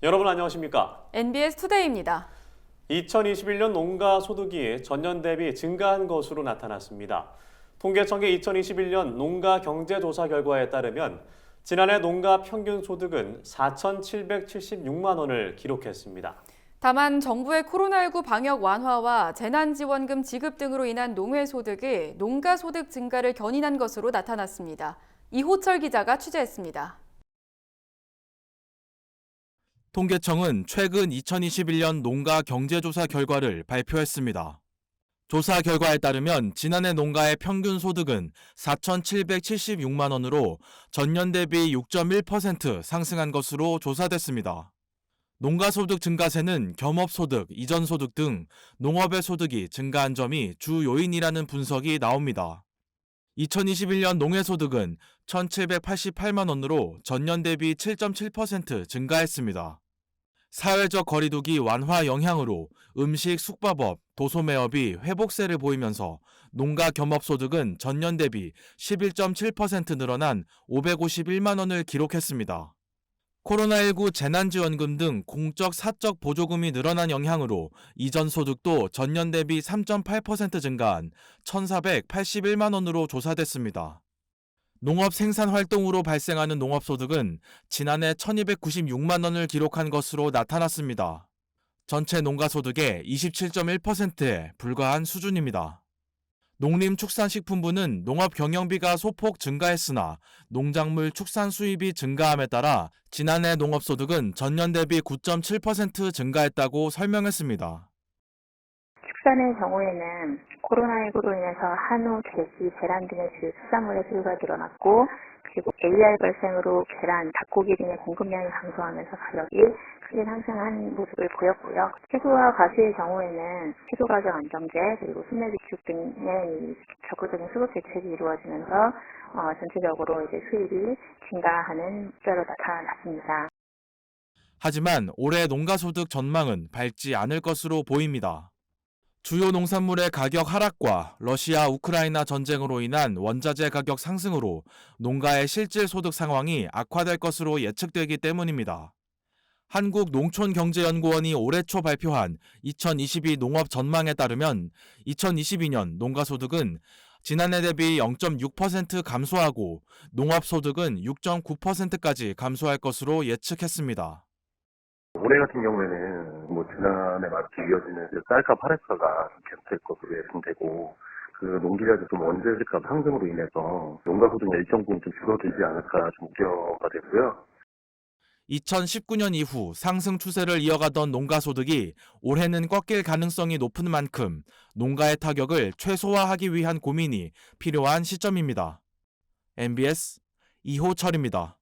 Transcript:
여러분 안녕하십니까? NBS 투데이입니다. 2021년 농가 소득이 전년 대비 증가한 것으로 나타났습니다. 통계청의 2021년 농가 경제조사 결과에 따르면 지난해 농가 평균 소득은 4,776만 원을 기록했습니다. 다만 정부의 코로나19 방역 완화와 재난지원금 지급 등으로 인한 농회소득이 농가소득 증가를 견인한 것으로 나타났습니다. 이호철 기자가 취재했습니다. 통계청은 최근 2021년 농가 경제조사 결과를 발표했습니다. 조사 결과에 따르면 지난해 농가의 평균 소득은 4,776만 원으로 전년 대비 6.1% 상승한 것으로 조사됐습니다. 농가소득 증가세는 겸업소득, 이전소득 등 농업의 소득이 증가한 점이 주 요인이라는 분석이 나옵니다. 2021년 농해소득은 1,788만 원으로 전년 대비 7.7% 증가했습니다. 사회적 거리두기 완화 영향으로 음식, 숙박업, 도소매업이 회복세를 보이면서 농가 겸업소득은 전년 대비 11.7% 늘어난 551만 원을 기록했습니다. 코로나19 재난지원금 등 공적 사적 보조금이 늘어난 영향으로 이전 소득도 전년 대비 3.8% 증가한 1,481만 원으로 조사됐습니다. 농업 생산 활동으로 발생하는 농업소득은 지난해 1,296만 원을 기록한 것으로 나타났습니다. 전체 농가소득의 27.1%에 불과한 수준입니다. 농림축산식품부는 농업 경영비가 소폭 증가했으나 농작물 축산 수입이 증가함에 따라 지난해 농업소득은 전년 대비 9.7% 증가했다고 설명했습니다. 축산의 경우에는 코로나19로 인해서 한우, 돼지, 계란 등의 주 수산물의 수요가 늘어났고, 그리고 AR 발생으로 계란, 닭고기 등의 공급량이 감소하면서 가격이 크게 상승한 모습을 보였고요. 채소와 과수의 경우에는 채소 가격 안정제, 그리고 수매 비축 등의 적극적인 수급 대책이 이루어지면서 전체적으로 이제 수입이 증가하는 추세로 나타났습니다. 하지만 올해 농가소득 전망은 밝지 않을 것으로 보입니다. 주요 농산물의 가격 하락과 러시아 우크라이나 전쟁으로 인한 원자재 가격 상승으로 농가의 실질 소득 상황이 악화될 것으로 예측되기 때문입니다. 한국농촌경제연구원이 올해 초 발표한 2022 농업 전망에 따르면 2022년 농가소득은 지난해 대비 0.6% 감소하고 농업소득은 6.9%까지 감소할 것으로 예측했습니다. 올해 같은 경우에는 지난해 말부터 이어지는 쌀값 하락세가 계속될 것으로 예상되고, 농기자재 원재료값 상승으로 인해서 농가소득이 일정 부분 좀 줄어들지 않을까 좀 우려가 되고요. 2019년 이후 상승 추세를 이어가던 농가소득이 올해는 꺾일 가능성이 높은 만큼 농가의 타격을 최소화하기 위한 고민이 필요한 시점입니다. MBS 이호철입니다.